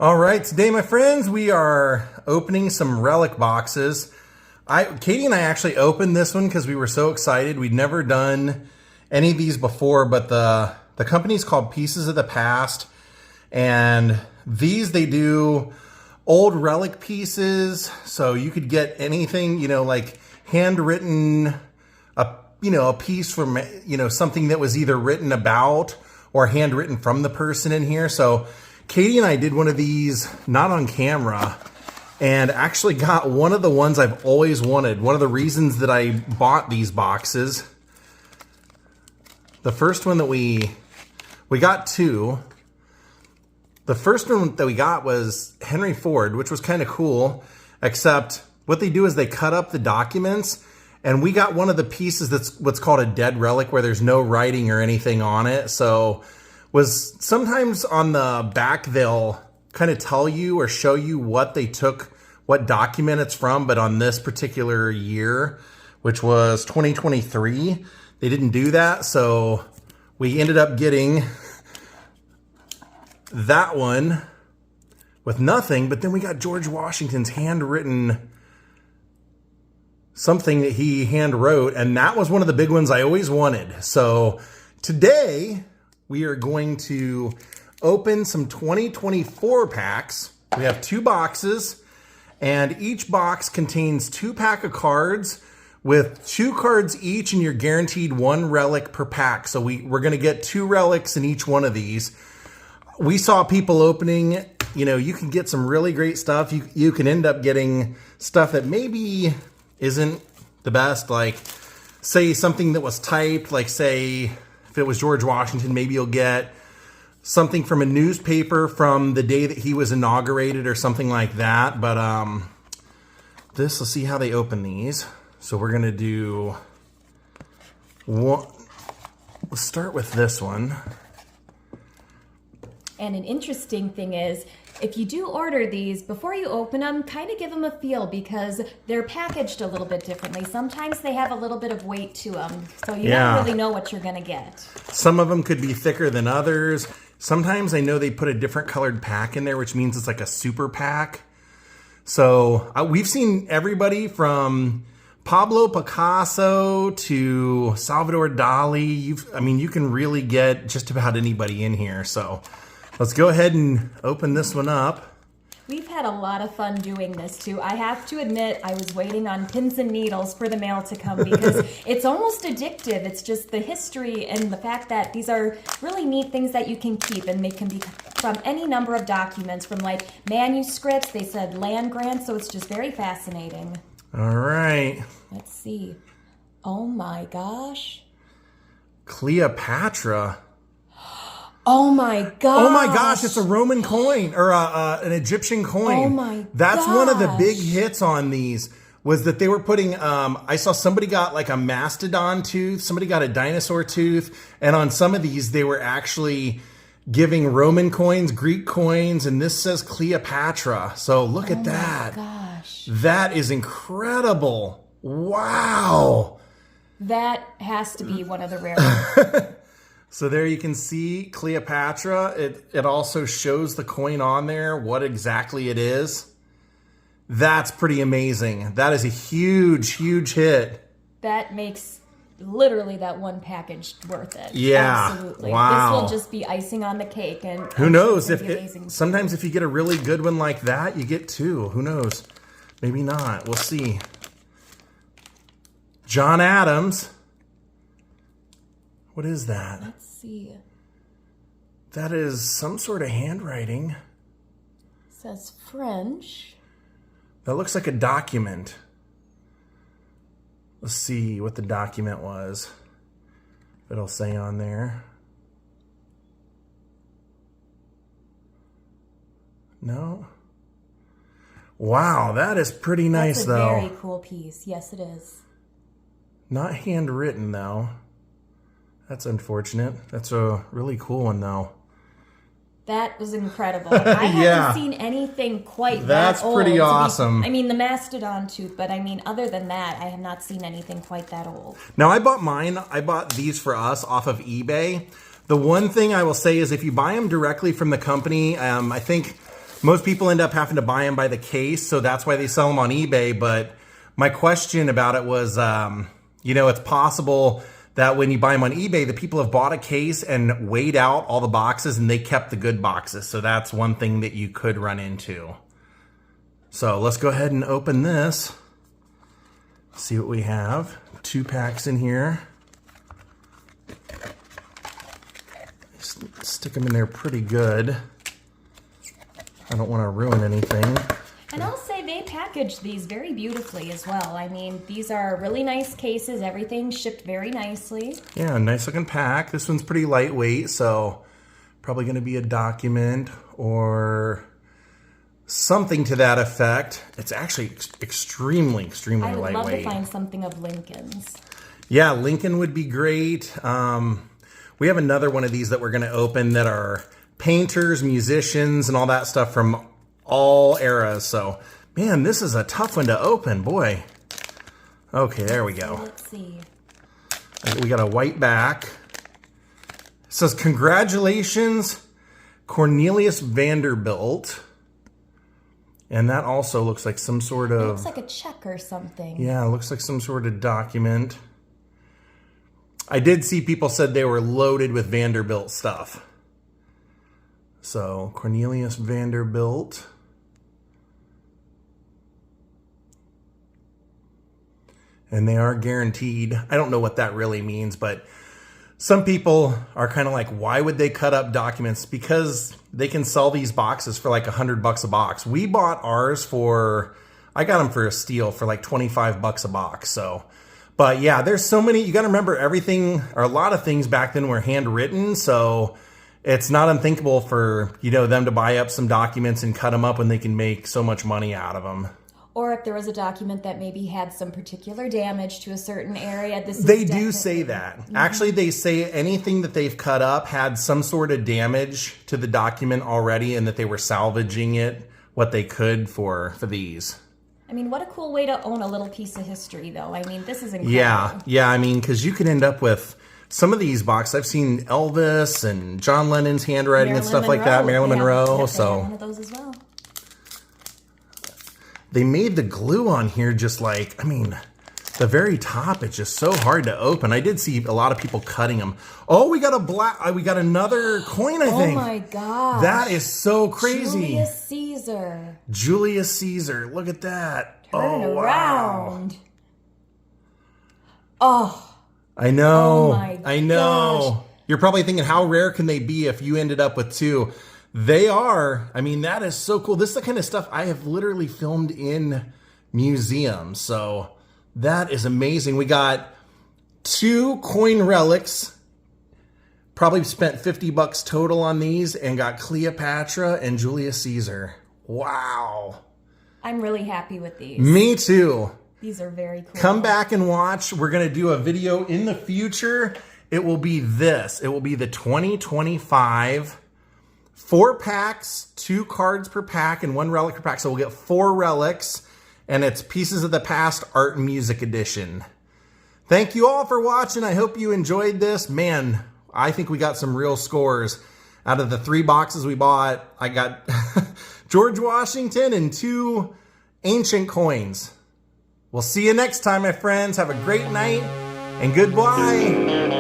All right, today, my friends, we are opening some relic boxes. Katie and I actually opened this one because we were so excited. We'd never done any of these before, but the company's called Pieces of the Past, and they do old relic pieces, so you could get anything, like handwritten, a piece from, something that was either written about or handwritten from the person in here. So Katie and I did one of these, not on camera, and actually got one of the ones I've always wanted. One of the reasons that I bought these boxes. The first one that we got two. The first one that we got was Henry Ford, which was kind of cool, except what they do is they cut up the documents, and we got one of the pieces that's what's called a dead relic, where there's no writing or anything on it. So was sometimes on the back they'll kind of tell you or show you what they took, what document it's from, but on this particular year, which was 2023, they didn't do that. So we ended up getting that one with nothing, but then we got George Washington's handwritten something that he hand wrote, and that was one of the big ones I always wanted. So today we are going to open some 2024 packs. We have two boxes, and each box contains 2 packs of cards with 2 cards each, and you're guaranteed 1 relic per pack. So we're going to get 2 relics in each one of these. We saw people opening, you can get some really great stuff. You can end up getting stuff that maybe isn't the best, like say something that was typed, like say if it was George Washington, maybe you'll get something from a newspaper from the day that he was inaugurated or something like that. But let's see how they open these. So we're gonna do one. Let's start with this one. And an interesting thing is, if you do order these, before you open them, kind of give them a feel, because they're packaged a little bit differently. Sometimes they have a little bit of weight to them, so you don't really know what you're going to get. Some of them could be thicker than others. Sometimes I know they put a different colored pack in there, which means it's like a super pack. So we've seen everybody from Pablo Picasso to Salvador Dali. You can really get just about anybody in here. So let's go ahead and open this one up. We've had a lot of fun doing this too. I have to admit, I was waiting on pins and needles for the mail to come, because it's almost addictive. It's just the history and the fact that these are really neat things that you can keep, and they can be from any number of documents, from like manuscripts, they said land grants, so it's just very fascinating. All right. Let's see. Oh my gosh. Cleopatra. Oh my gosh. Oh my gosh, it's a Roman coin, or an Egyptian coin. Oh my That's gosh. one of the big hits on these, was that they were putting, I saw somebody got like a mastodon tooth, somebody got a dinosaur tooth, and on some of these they were actually giving Roman coins, Greek coins, and this says Cleopatra. So look at that. Oh my gosh. That is incredible. Wow. That has to be one of the rare ones. So there you can see Cleopatra. It also shows the coin on there, what exactly it is. That's pretty amazing. That is a huge, huge hit. That makes literally that one package worth it. Yeah. Absolutely. Wow. This will just be icing on the cake. And who knows? Sometimes if you get a really good one like that, you get 2. Who knows? Maybe not. We'll see. John Adams. What is that? Let's see. That is some sort of handwriting. It says French. That looks like a document. Let's see what the document was. It'll say on there. No? Wow, that is pretty nice, though. That's a very cool piece. Yes, it is. Not handwritten, though. That's unfortunate. That's a really cool one, though. That was incredible. I haven't seen anything quite that old. That's pretty awesome. The mastodon tooth, but other than that, I have not seen anything quite that old. Now, I bought mine. I bought these for us off of eBay. The one thing I will say is if you buy them directly from the company, I think most people end up having to buy them by the case, so that's why they sell them on eBay. But my question about it was, you know, it's possible that when you buy them on eBay, the people have bought a case and weighed out all the boxes and they kept the good boxes. So that's one thing that you could run into. So let's go ahead and open this. See what we have. 2 packs in here. Stick them in there pretty good. I don't want to ruin anything. And I'll say they packaged these very beautifully as well. I mean, these are really nice cases. Everything shipped very nicely. Yeah, nice looking pack. This one's pretty lightweight, so probably going to be a document or something to that effect. It's actually extremely lightweight. I would love to find something of Lincoln's. Yeah, Lincoln would be great. We have another one of these that we're going to open that are painters, musicians, and all that stuff from all eras. So, man, this is a tough one to open, boy. Okay, there we go. Let's see. We got a white back. It says, congratulations, Cornelius Vanderbilt. And that also looks like some sort of... It looks like a check or something. Yeah, it looks like some sort of document. I did see people said they were loaded with Vanderbilt stuff. So, Cornelius Vanderbilt. And they are guaranteed. I don't know what that really means, but some people are kind of like, why would they cut up documents? Because they can sell these boxes for like $100 a box. We bought ours for, I got them for a steal for like $25 a box. So, but yeah, there's so many, you got to remember everything, or a lot of things back then were handwritten. So it's not unthinkable for, you know, them to buy up some documents and cut them up when they can make so much money out of them. Or if there was a document that maybe had some particular damage to a certain area, They do say that. Mm-hmm. Actually, they say anything that they've cut up had some sort of damage to the document already, and that they were salvaging it what they could for these. I mean, what a cool way to own a little piece of history, though. I mean, this is incredible. Yeah. I mean, because you could end up with some of these boxes. I've seen Elvis and John Lennon's handwriting and stuff like that. Marilyn Monroe. Yeah, so one of those as well. They made the glue on here just like, I mean, the very top, it's just so hard to open. I did see a lot of people cutting them. Oh, we got we got another coin, I think. Oh my God. That is so crazy. Julius Caesar. Julius Caesar. Look at that. Turn around. Oh. I know. Oh my I know. gosh. You're probably thinking, how rare can they be if you ended up with 2? They are. I mean, that is so cool. This is the kind of stuff I have literally filmed in museums. So that is amazing. We got 2 coin relics. Probably spent $50 total on these and got Cleopatra and Julius Caesar. Wow. I'm really happy with these. Me too. These are very cool. Come back and watch. We're going to do a video in the future. It will be this. It will be the 2025 4 packs, 2 cards per pack, and 1 relic per pack. So we'll get 4 relics, and it's Pieces of the Past Art and Music Edition. Thank you all for watching. I hope you enjoyed this. Man, I think we got some real scores. Out of the 3 boxes we bought, I got George Washington and 2 ancient coins. We'll see you next time, my friends. Have a great night, and goodbye.